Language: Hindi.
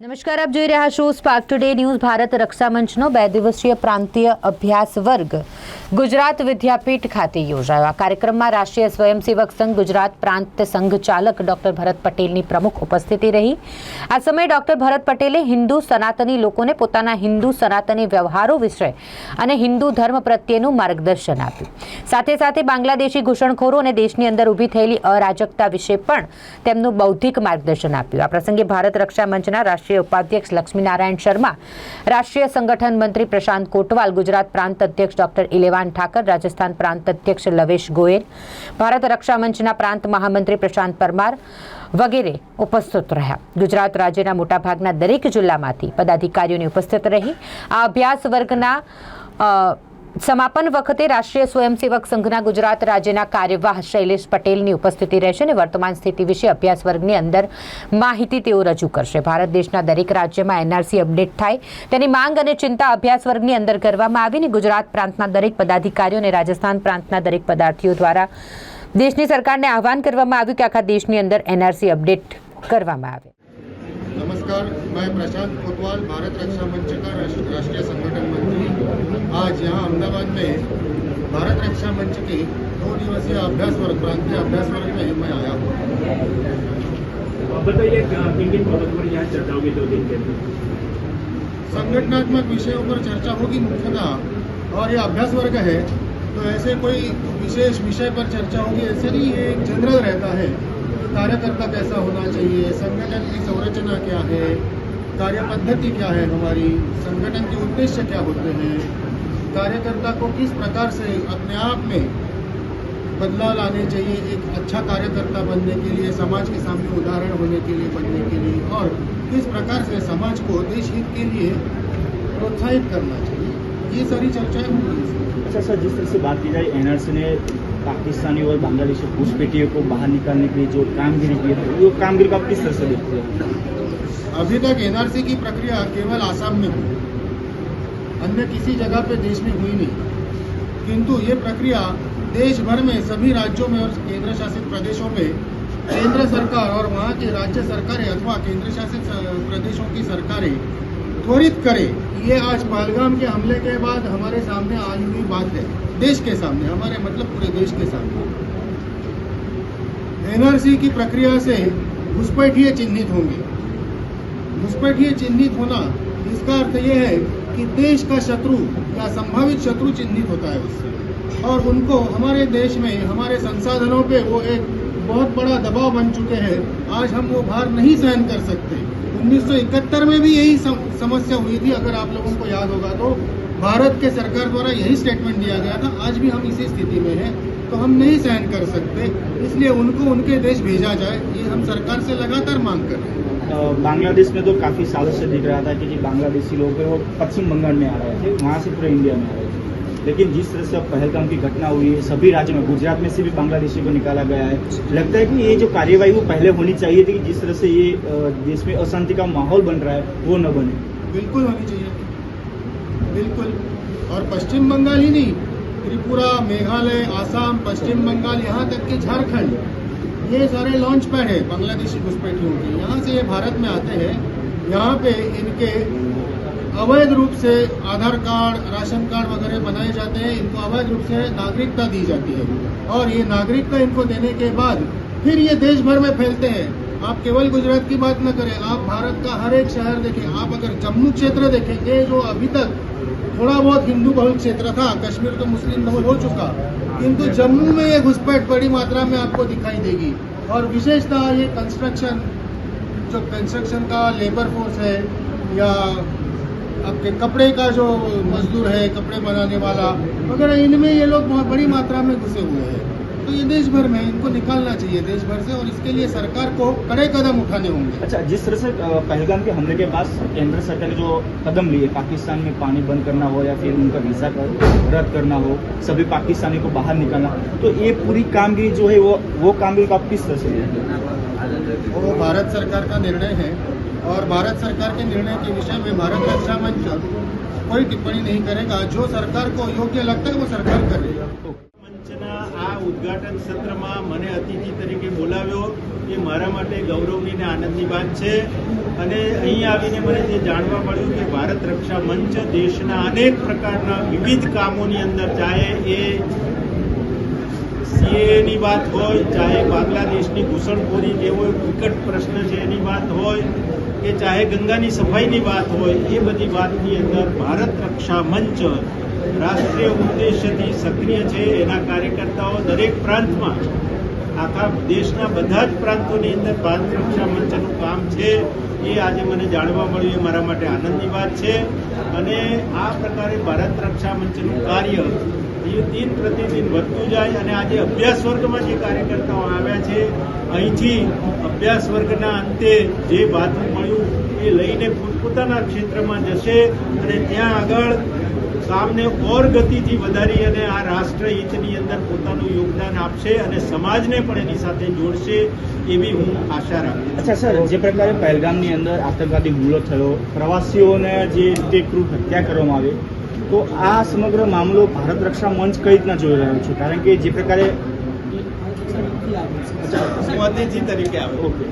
નમસ્કાર, આપ જોઈ રહ્યા છો સ્પાર્ક ટુડે ન્યૂઝ. ભારત રક્ષા મંચનો 2 દિવસીય પ્રાંતીય અભ્યાસ વર્ગ ગુજરાત વિદ્યાપીઠ ખાતે યોજાયો. આ કાર્યક્રમમાં રાષ્ટ્રીય સ્વયંસેવક સંઘ ગુજરાત પ્રાંત સંઘ ચાલક ડોક્ટર ભરત પટેલની પ્રમુખ ઉપસ્થિતિ રહી. આ સમયે ડોક્ટર ભરત પટેલે હિન્દુ સનાતની લોકોને પોતાના હિન્દુ સનાતની વ્યવહારો વિશે અને હિન્દુ ધર્મ પ્રત્યેનું માર્ગદર્શન આપ્યું. સાથે સાથે બાંગ્લાદેશી ઘૂસણખોરો અને દેશની અંદર ઊભી થયેલી અરાજકતા વિશે પણ તેમનું બૌદ્ધિક માર્ગદર્શન આપ્યું. આ પ્રસંગે ભારત રક્ષા મંચના राष्ट्रीय उपाध्यक्ष लक्ष्मीनारायण शर्मा, राष्ट्रीय संगठन मंत्री प्रशांत कोटवाल, गुजरात प्रांत अध्यक्ष डॉक्टर इलेवान ठाकर, राजस्थान प्रांत अध्यक्ष लवेश गोयल, भारत रक्षा मंचना प्रांत महामंत्री प्रशांत परमार वगैरे उपस्थित रहा. गुजरात राज्यना मोटाभागना दरेक जिल्लामांथी पदाधिकारीओनी उपस्थित रही. आ अभ्यास वर्गना समापन वखते राष्ट्रीय स्वयंसेवक संघना गुजरात राज्यना कार्यवाह शैलेष पटेलनी उपस्थिति रहेशे અને વર્તમાન સ્થિતિ વિશે અભ્યાસ વર્ગની અંદર માહિતી તેઓ રજૂ કરશે. ભારત દેશના દરેક રાજ્યમાં એનઆરસી અપડેટ થાય તેની માંગ અને ચિંતા અભ્યાસ વર્ગની અંદર કરવામાં આવીને ગુજરાત પ્રાંતના દરેક પદાધિકારીઓ અને રાજસ્થાન પ્રાંતના દરેક પદાર્થીઓ દ્વારા દેશની સરકારને આહવાન કરવામાં આવ્યું કે આખા દેશની અંદર એનઆરસી અપડેટ કરવામાં આવે. नमस्कार, मैं प्रशांत कोतवाल, भारत रक्षा मंच का राष्ट्रीय संगठन मंत्री आज यहाँ अहमदाबाद में भारत रक्षा मंच के 2 दिवसीय अभ्यास वर्ग प्रांतीय अभ्यास वर्ग में मैं आया हूँ. बताइए किन किन बातों पर यहाँ चर्चा होगी 2 दिन के अंदर? संगठनात्मक विषयों पर चर्चा होगी मुख्यतः, और ये अभ्यास वर्ग है तो ऐसे कोई विशेष विषय पर चर्चा होगी ऐसे नहीं, ये एक जनरल रहता है. कार्यकर्ता कैसा होना चाहिए, संगठन की संरचना क्या है, कार्य पद्धति क्या है, हमारी संगठन के उद्देश्य क्या होते हैं, कार्यकर्ता को किस प्रकार से अपने आप में बदलाव लाने चाहिए एक अच्छा कार्यकर्ता बनने के लिए, समाज के सामने उदाहरण होने के लिए, बनने के लिए, और किस प्रकार से समाज को देश हित के लिए प्रोत्साहित करना चाहिए, ये सारी चर्चाएं होंगी. अच्छा सर, जिस तरह से बात की जाए एनआरसी ने पाकिस्तानी और बांग्लादेशी घुसपैठियों को बाहर निकालने के लिए जो कामगिरी की है, वो कामगिरी को आप किस तरह से देखते हैं? अभी तक एनआरसी की प्रक्रिया केवल आसाम में हुई, अन्य किसी जगह पे देश में हुई नहीं, किंतु ये प्रक्रिया देश भर में सभी राज्यों में और केंद्र शासित प्रदेशों में केंद्र सरकार और वहाँ की राज्य सरकारें अथवा केंद्र शासित प्रदेशों की सरकारें त्वरित करे. ये आज पहलगाम के हमले के बाद हमारे सामने आई हुई बात है, देश के सामने, हमारे मतलब पूरे देश के सामने. एनआरसी की प्रक्रिया से घुसपैठिए चिन्हित होंगे. घुसपैठिए चिन्हित होना इसका अर्थ ये है कि देश का शत्रु या संभावित शत्रु चिन्हित होता है उससे, और उनको हमारे देश में हमारे संसाधनों पे वो एक बहुत बड़ा दबाव बन चुके हैं. आज हम वो भार नहीं सहन कर सकते. 1971 में भी यही समस्या हुई थी, अगर आप लोगों को याद होगा तो भारत के सरकार द्वारा यही स्टेटमेंट दिया गया था. आज भी हम इसी स्थिति में हैं, तो हम नहीं सहन कर सकते, इसलिए उनको उनके देश भेजा जाए, ये हम सरकार से लगातार मांग कर रहे हैं. बांग्लादेश में तो काफ़ी सालों से दिख रहा था कि जो बांग्लादेशी लोग हैं वो पश्चिम बंगाल में आ रहे थे, वहाँ से पूरे इंडिया में आ रहे थे. लेकिन जिस तरह से अब पहलगाम की घटना हुई है, सभी राज्यों में, गुजरात में से भी बांग्लादेशी को निकाला गया है. लगता है कि ये जो कार्यवाही वो पहले होनी चाहिए थी कि जिस तरह से ये देश में अशांति का माहौल बन रहा है वो न बने. बिल्कुल होनी चाहिए, बिल्कुल. और पश्चिम बंगाल ही नहीं, त्रिपुरा, मेघालय, आसाम, पश्चिम बंगाल, यहाँ तक कि झारखंड, ये सारे लॉन्च पैड है बांग्लादेशी घुसपैठियों के. यहाँ से ये भारत में आते हैं, यहाँ पे इनके अवैध रूप से आधार कार्ड, राशन कार्ड वगैरह बनाए जाते हैं, इनको अवैध रूप से नागरिकता दी जाती है, और ये नागरिकता इनको देने के बाद फिर ये देश भर में फैलते हैं. आप केवल गुजरात की बात न करें, आप भारत का हर एक शहर देखें. आप अगर जम्मू क्षेत्र देखेंगे, जो अभी तक थोड़ा बहुत हिंदू बहुल क्षेत्र था, कश्मीर तो मुस्लिम बहुल हो चुका, किंतु जम्मू में ये घुसपैठ बड़ी मात्रा में आपको दिखाई देगी. और विशेषतः ये कंस्ट्रक्शन का लेबर फोर्स है, या आपके कपड़े का जो मजदूर है, कपड़े बनाने वाला वगैरह, इनमें ये लोग बहुत बड़ी मात्रा में घुसे हुए हैं. तो ये देश भर में इनको निकालना चाहिए देश भर से, और इसके लिए सरकार को कड़े कदम उठाने होंगे. अच्छा, जिस तरह से पहलगाम के हमले के बाद केंद्र सरकार ने जो कदम लिए, पाकिस्तान में पानी बंद करना हो या फिर उनका वीज़ा रद्द करना हो, सभी पाकिस्तानी को बाहर निकालना, तो ये पूरी कामगिरी जो है वो कामगिरी को आप किस तरह से लेते हैं? वो भारत सरकार का निर्णय है, और भारत सरकार के निर्णय के विषय में भारत रक्षा मंच कोई टिप्पणी नहीं करेगा. जो सरकार को योग्य लगता है वो सरकार करेगा. મંચના આ ઉદ્ઘાટન સત્રમાં મને અતિથિ તરીકે બોલાવ્યો એ મારા માટે ગૌરવની ને આનંદની વાત છે. અને અહીં આવીને મને જે જાણવા મળ્યું કે ભારત રક્ષા મંચ દેશના અનેક પ્રકારના વિવિધ કામોની અંદર ચાહે એ સીએની વાત હોય, ચાહે બાંગ્લાદેશની ઘૂસણખોરી જેવો વિકટ પ્રશ્ન છે એની વાત હોય, કે ચાહે ગંગાની સફાઈની વાત હોય, એ બધી વાતની અંદર ભારત રક્ષા મંચ રાષ્ટ્રીય ઉદ્દેશ્યથી સક્રિય છે. એના કાર્યકર્તાઓ દરેક પ્રાંતમાં, આખા દેશના બધા જ પ્રાંતોની અંદર ભારત રક્ષા મંચનું કામ છે. એ આજે મને જાણવા મળ્યું, એ મારા માટે આનંદની વાત છે. અને આ પ્રકારે ભારત રક્ષા મંચનું કાર્ય એ દિન પ્રતિદિન વધતું જાય. અને આજે અભ્યાસ વર્ગમાં જે કાર્યકર્તાઓ આવ્યા છે, અહીંથી અભ્યાસ વર્ગના અંતે જે ભાથું મળ્યું એ લઈને પોતપોતાના ક્ષેત્રમાં જશે અને ત્યાં આગળ કામને ઓર ગતિથી વધારી અને આ રાષ્ટ્રહિતની અંદર પોતાનું યોગદાન આપશે અને સમાજને પણ એની સાથે જોડશે એવી હું આશા રાખું છું. અચ્છા સર, જે પ્રકારે પહેલગામની અંદર આતંકવાદી હુમલો થયો, પ્રવાસીઓને જે રીતે ક્રૂર હત્યા કરવામાં આવી, તો આ સમગ્ર મામલો ભારત રક્ષા મંચ કઈ રીતના જોઈ રહ્યો છે? કારણ કે જે પ્રકારે હું અતિથિ તરીકે આવ્યો. ઓકે.